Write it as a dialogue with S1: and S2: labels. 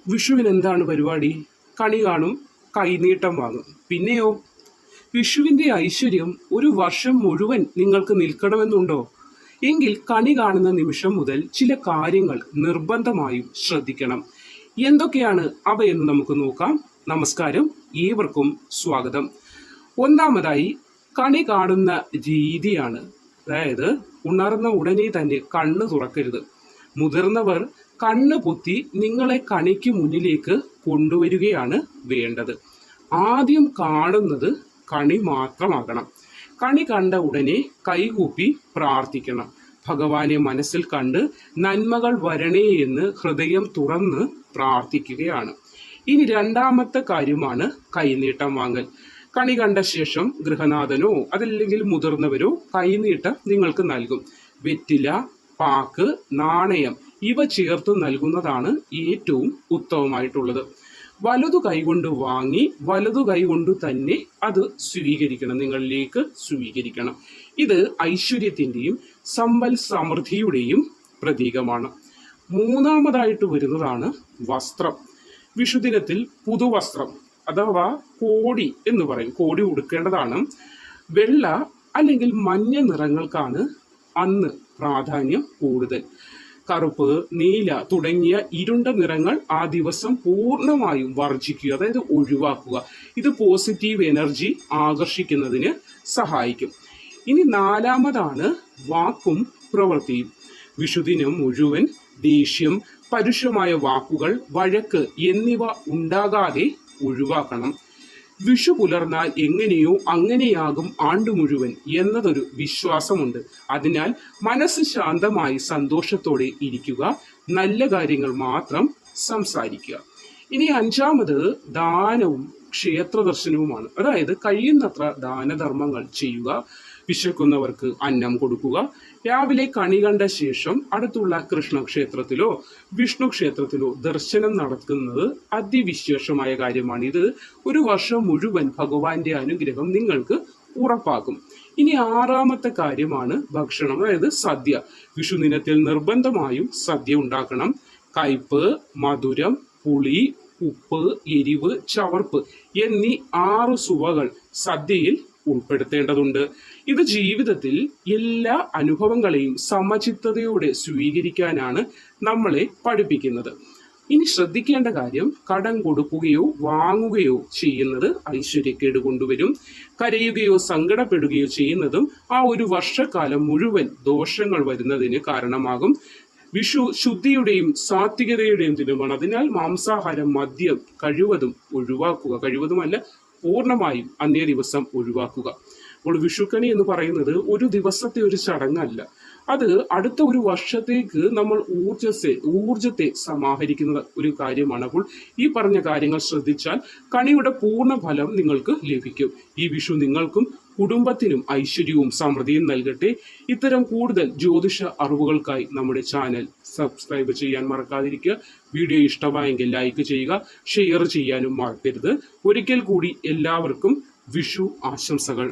S1: വിഷുവിന് എന്താണ് പരിപാടി? കണി കാണും, കൈനീട്ടം വാങ്ങും. പിന്നെയോ, വിഷുവിന്റെ ഐശ്വര്യം ഒരു വർഷം മുഴുവൻ നിങ്ങൾക്ക് നിൽക്കണമെന്നുണ്ടോ? എങ്കിൽ കണി കാണുന്ന നിമിഷം മുതൽ ചില കാര്യങ്ങൾ നിർബന്ധമായും ശ്രദ്ധിക്കണം. എന്തൊക്കെയാണ് അവയെന്ന് നമുക്ക് നോക്കാം. നമസ്കാരം, ഏവർക്കും സ്വാഗതം. ഒന്നാമതായി, കണി കാണുന്ന രീതിയാണ്. അതായത് ഉണർന്ന ഉടനെ തന്നെ കണ്ണ് തുറക്കരുത്. മുതിർന്നവർ കണ്ണ് പൊത്തി നിങ്ങളെ കണിക്ക് മുന്നിലേക്ക് കൊണ്ടുവരികയാണ് വേണ്ടത്. ആദ്യം കാണുന്നത് കണി മാത്രമാകണം. കണി കണ്ട ഉടനെ കൈകൂപ്പി പ്രാർത്ഥിക്കണം. ഭഗവാനെ മനസ്സിൽ കണ്ട് നന്മകൾ വരണേ എന്ന് ഹൃദയം തുറന്ന് പ്രാർത്ഥിക്കുകയാണ്. ഇനി രണ്ടാമത്തെ കാര്യമാണ് കൈനീട്ടം വാങ്ങൽ. കണി കണ്ട ശേഷം ഗൃഹനാഥനോ അതല്ലെങ്കിൽ മുതിർന്നവരോ കൈനീട്ടം നിങ്ങൾക്ക് നൽകും. വെറ്റില, പാക്ക്, നാണയം ഇവ ചേർത്ത് നൽകുന്നതാണ് ഏറ്റവും ഉത്തമമായിട്ടുള്ളത്. വലതു കൈകൊണ്ട് വാങ്ങി വലതു കൈകൊണ്ട് തന്നെ അത് സ്വീകരിക്കണം, നിങ്ങളിലേക്ക് സ്വീകരിക്കണം. ഇത് ഐശ്വര്യത്തിൻ്റെയും സമ്പൽ സമൃദ്ധിയുടെയും പ്രതീകമാണ്. മൂന്നാമതായിട്ട് വരുന്നതാണ് വസ്ത്രം. വിഷുദിനത്തിൽ പുതുവസ്ത്രം അഥവാ കോടി എന്ന് പറയും, കോടി ഉടുക്കേണ്ടതാണ്. വെള്ള അല്ലെങ്കിൽ മഞ്ഞ നിറങ്ങൾക്കാണ് അന്ന് പ്രാധാന്യം കൂടുതൽ. കറുപ്പ്, നീല തുടങ്ങിയ ഇരുണ്ട നിറങ്ങൾ ആ ദിവസം പൂർണ്ണമായും വർജിക്കുക, അതായത് ഒഴിവാക്കുക. ഇത് പോസിറ്റീവ് എനർജി ആകർഷിക്കുന്നതിന് സഹായിക്കും. ഇനി നാലാമതാണ് വാക്കും പ്രവൃത്തിയും. വിഷുദിനം മുഴുവൻ ദേഷ്യം, പരുഷമായ വാക്കുകൾ, വഴക്ക് എന്നിവ ഉണ്ടാകാതെ ഒഴിവാക്കണം. വിഷു പുലർന്നാൽ എങ്ങനെയോ അങ്ങനെയാകും ആണ്ടു മുഴുവൻ എന്നതൊരു വിശ്വാസമുണ്ട്. അതിനാൽ മനസ്സ് ശാന്തമായി സന്തോഷത്തോടെ ഇരിക്കുക, നല്ല കാര്യങ്ങൾ മാത്രം സംസാരിക്കുക. ഇനി അഞ്ചാമത് ദാനവും ക്ഷേത്ര ദർശനവുമാണ്. അതായത് കഴിയുന്നത്ര ദാനധർമ്മങ്ങൾ ചെയ്യുക. വിശക്കുന്നവർക്ക് അന്നം കൊടുക്കുക. രാവിലെ കണി കണ്ട ശേഷം അടുത്തുള്ള കൃഷ്ണക്ഷേത്രത്തിലോ വിഷ്ണു ക്ഷേത്രത്തിലോ ദർശനം നടത്തുന്നത് അതിവിശേഷമായ കാര്യമാണ്. ഇത് ഒരു വർഷം മുഴുവൻ ഭഗവാന്റെ അനുഗ്രഹം നിങ്ങൾക്ക് ഉറപ്പാക്കും. ഇനി ആറാമത്തെ കാര്യമാണ് ഭക്ഷണം, അതായത് സദ്യ. വിഷുദിനത്തിൽ നിർബന്ധമായും സദ്യ ഉണ്ടാക്കണം. കയ്പ്, മധുരം, പുളി, ഉപ്പ്, എരിവ്, ചവർപ്പ് എന്നീ 6 സുവകൾ സദ്യയിൽ ഉൾപ്പെടുത്തേണ്ടതുണ്ട്. ഇത് ജീവിതത്തിൽ എല്ലാ അനുഭവങ്ങളെയും സമചിത്തതയോടെ സ്വീകരിക്കാനാണ് നമ്മളെ പഠിപ്പിക്കുന്നത്. ഇനി ശ്രദ്ധിക്കേണ്ട കാര്യം, കടം കൊടുക്കുകയോ വാങ്ങുകയോ ചെയ്യുന്നത് ഐശ്വര്യക്കേട് കൊണ്ടുവരും. കരയുകയോ സങ്കടപ്പെടുകയോ ചെയ്യുന്നതും ആ ഒരു വർഷക്കാലം മുഴുവൻ ദോഷങ്ങൾ വരുന്നതിന് കാരണമാകും. വിഷു ശുദ്ധിയുടെയും സാത്വികതയുടെയും ദിനമാണ്. അതിനാൽ മാംസാഹാരം, മദ്യം കഴിവതും ഒഴിവാക്കുക. കഴിവതുമല്ല, പൂർണ്ണമായും അന്നേ ദിവസം ഒഴിവാക്കുക. അപ്പോൾ വിഷുക്കണി എന്ന് പറയുന്നത് ഒരു ദിവസത്തെ ഒരു ചടങ്ങല്ല. അത് അടുത്ത ഒരു വർഷത്തേക്ക് നമ്മൾ ഊർജത്തെ സമാഹരിക്കുന്ന ഒരു കാര്യമാണ്. അപ്പോൾ ഈ പറഞ്ഞ കാര്യങ്ങൾ ശ്രദ്ധിച്ചാൽ കണിയുടെ പൂർണ്ണ ഫലം നിങ്ങൾക്ക് ലഭിക്കും. ഈ വിഷു നിങ്ങൾക്കും കുടുംബത്തിനും ഐശ്വര്യവും സമൃദ്ധിയും നൽകട്ടെ. ഇത്തരം കൂടുതൽ ജ്യോതിഷ അറിവുകൾക്കായി നമ്മുടെ ചാനൽ സബ്സ്ക്രൈബ് ചെയ്യാൻ മറക്കാതിരിക്കുക. വീഡിയോ ഇഷ്ടമായെങ്കിൽ ലൈക്ക് ചെയ്യുക, ഷെയർ ചെയ്യാനും മറക്കരുത്. ഒരിക്കൽ കൂടി എല്ലാവർക്കും വിഷു ആശംസകൾ.